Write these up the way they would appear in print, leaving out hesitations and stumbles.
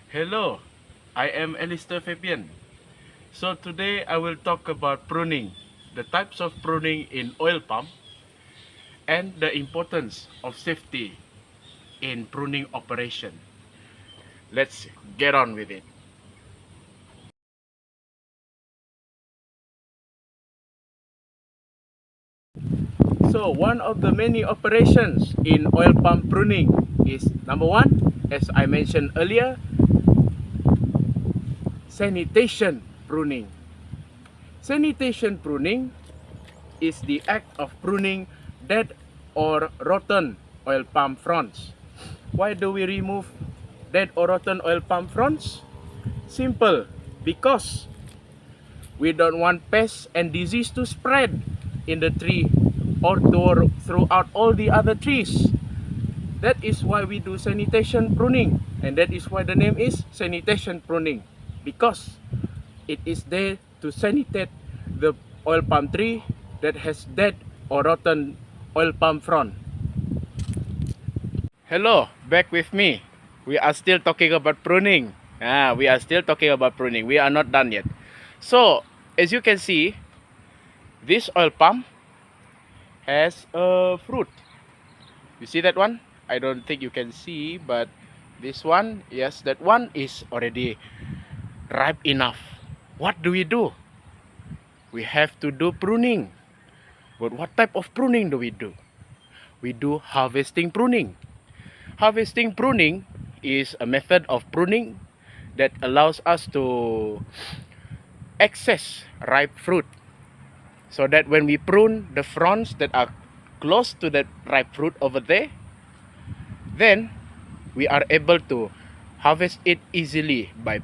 Hello, I am Alister Fabian. So today I will talk about pruning, the types of pruning in oil palm, and the importance of safety in pruning operation. Let's get on with it. So one of the many operations in oil palm pruning is number one, as I mentioned earlier, sanitation pruning. Sanitation pruning is the act of pruning dead or rotten oil palm fronds. Why do we remove dead or rotten oil palm fronds? Simple, because we don't want pests and disease to spread in the tree or throughout all the other trees. That is why we do sanitation pruning, and that is why the name is sanitation pruning, because it is there to sanitate the oil palm tree that has dead or rotten oil palm frond. Hello, back with me. We are still talking about pruning. We are still talking about pruning. We are not done yet. So, as you can see, this oil palm has a fruit. You see that one? I don't think you can see, but this one, yes, that one is already ripe enough. What do? We have to do pruning. But what type of pruning do? We do harvesting pruning. Harvesting pruning is a method of pruning that allows us to access ripe fruit, so that when we prune the fronds that are close to that ripe fruit over there, then we are able to harvest it easily by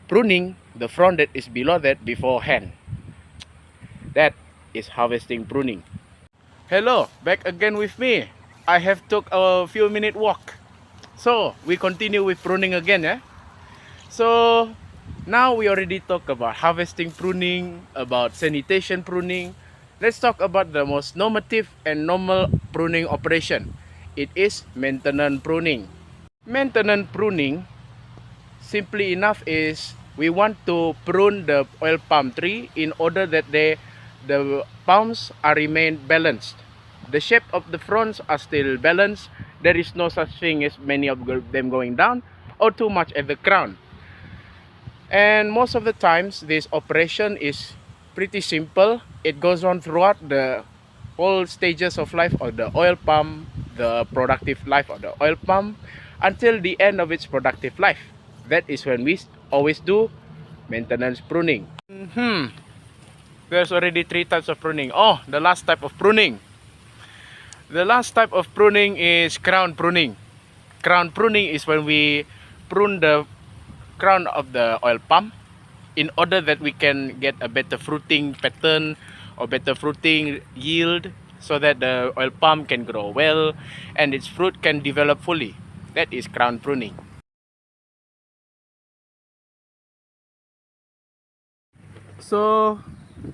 pruning the frond that is below that beforehand. That is harvesting pruning. Hello, back again with me. I have took a few minute walk. So we continue with pruning again, yeah? So now we already talked about harvesting pruning, about sanitation pruning. Let's talk about the most normative and normal pruning operation. It is maintenance pruning. Maintenance pruning, simply enough, is we want to prune the oil palm tree in order that the palms are remain balanced. The shape of the fronds are still balanced. There is no such thing as many of them going down or too much at the crown. And most of the times this operation is pretty simple. It goes on throughout the whole stages of life of the oil palm, the productive life of the oil palm, until the end of its productive life. That is when we always do maintenance pruning. There's already 3 types of pruning. Oh, the last type of pruning. The last type of pruning is crown pruning. Crown pruning is when we prune the crown of the oil palm in order that we can get a better fruiting pattern or better fruiting yield, so that the oil palm can grow well and its fruit can develop fully. That is crown pruning. So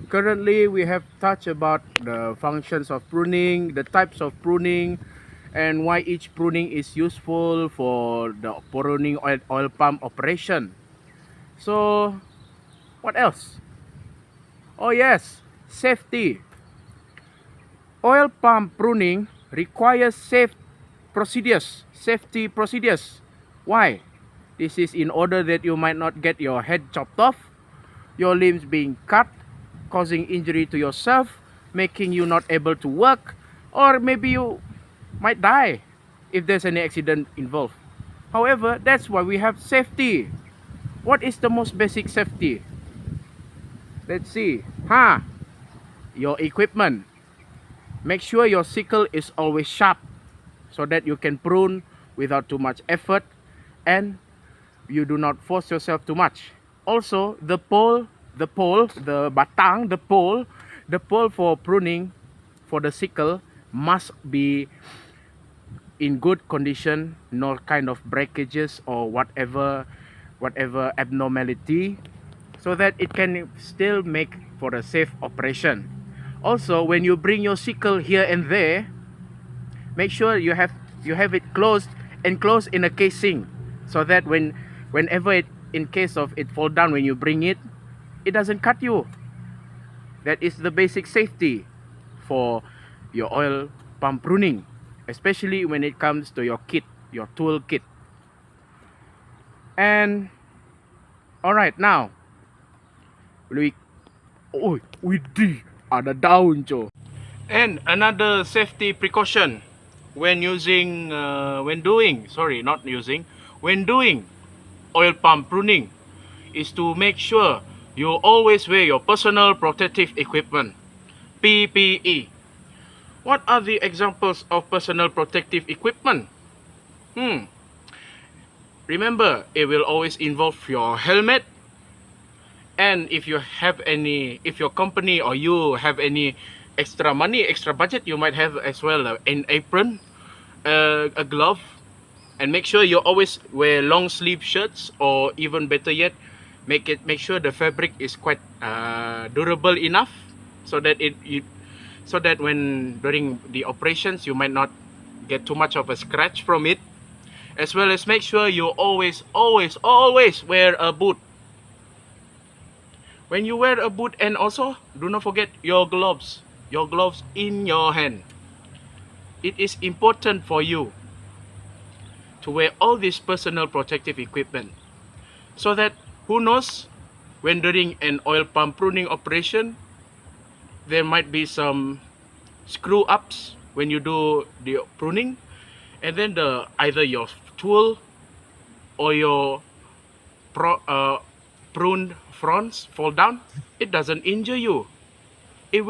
currently we have touched about the functions of pruning, the types of pruning, and why each pruning is useful for the pruning oil palm operation. So what else? Oh yes, safety. Oil palm pruning requires safety procedures. Why? This is in order that you might not get your head chopped off, your limbs being cut, causing injury to yourself, making you not able to work, or maybe you might die if there's any accident involved. However, that's why we have safety. What is the most basic safety? Let's see. Your equipment. Make sure your sickle is always sharp, so that you can prune without too much effort and you do not force yourself too much. Also, the pole, the batang, the pole for pruning for the sickle must be in good condition, no kind of breakages or whatever abnormality, so that it can still make for a safe operation. Also, when you bring your sickle here and there, make sure you have it enclosed in a casing, so that whenever in case of it fall down when you bring it, it doesn't cut you. That is the basic safety for your oil pump pruning, especially when it comes to your kit, your tool kit. And all right, now we ada daun co. And another safety precaution when using when doing oil pump pruning is to make sure you always wear your personal protective equipment, PPE. What are the examples of personal protective equipment? Remember, it will always involve your helmet, and if your company or you have any extra money, extra budget, you might have as well an apron, a glove, and make sure you always wear long sleeve shirts, or even better yet, make sure the fabric is quite durable enough so that when during the operations you might not get too much of a scratch from it. As well as make sure you always wear a boot. When you wear a boot, and also do not forget your gloves in your hand. It is important for you to wear all these personal protective equipment, so that who knows, when during an oil pump pruning operation, there might be some screw ups when you do the pruning, and then either your tool or your pruned fronds fall down. It doesn't injure you. It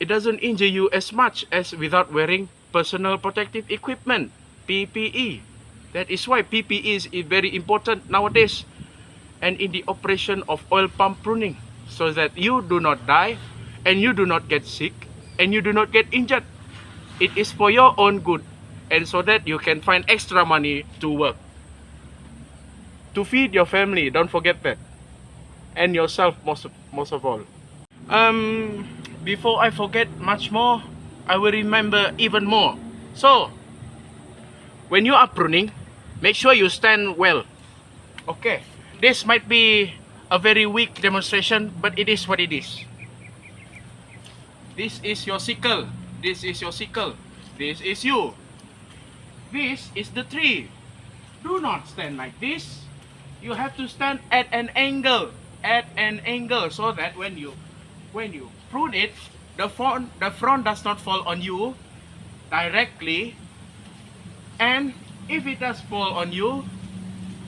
doesn't injure you as much as without wearing personal protective equipment, PPE. That is why PPE is very important nowadays, and in the operation of oil pump pruning, so that you do not die, and you do not get sick, and you do not get injured. It is for your own good, and so that you can find extra money to work, to feed your family. Don't forget that, and yourself most of all. Before I forget much more, I will remember even more. So when you are pruning, make sure you stand well. Okay, this might be a very weak demonstration, but it is what it is. This is your sickle. This is your sickle. This is you. This is the tree. Do not stand like this. You have to stand at an angle, so that when you prune it, the frond does not fall on you directly, and if it does fall on you,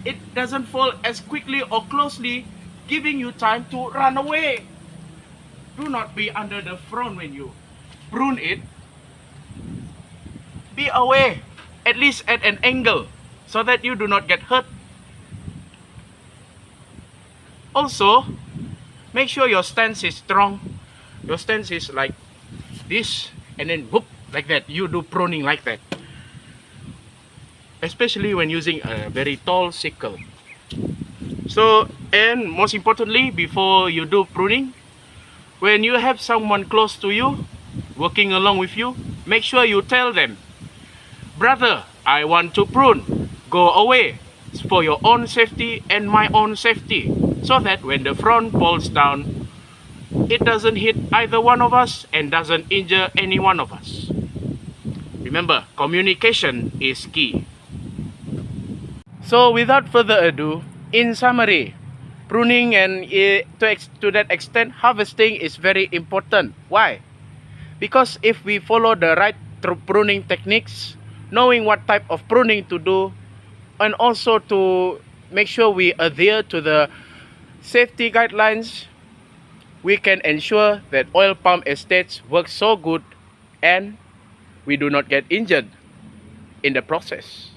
it doesn't fall as quickly or closely, giving you time to run away. Do not be under the frond when you prune it. Be away, at least at an angle, so that you do not get hurt. Also, make sure your stance is strong. Your stance is like this, and then whoop, like that. You do pruning like that, especially when using a very tall sickle. So, and most importantly, before you do pruning, when you have someone close to you working along with you, make sure you tell them, "Brother, I want to prune. Go away." It's for your own safety and my own safety, so that when the frond falls down, it doesn't hit either one of us and doesn't injure any one of us. Remember, communication is key. So without further ado, in summary, pruning and to that extent, harvesting is very important. Why? Because if we follow the right pruning techniques, knowing what type of pruning to do, and also to make sure we adhere to the safety guidelines, we can ensure that oil palm estates work so good and we do not get injured in the process.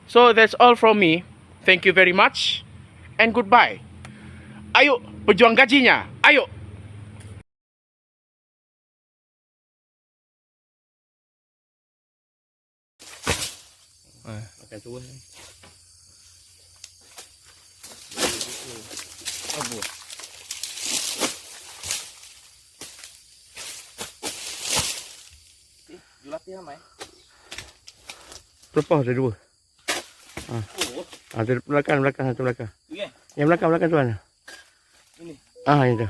So that's all from me. Thank you very much and goodbye. Ayo, pejuang gajinya. Ayo. Makan tua. Abu. Gelap ya, Mai. Berapa ada dua? Ah. Oh. Ah, tu belakang, satu belakang. Okay. Yang belakang tuan. Ini. Ah, itu.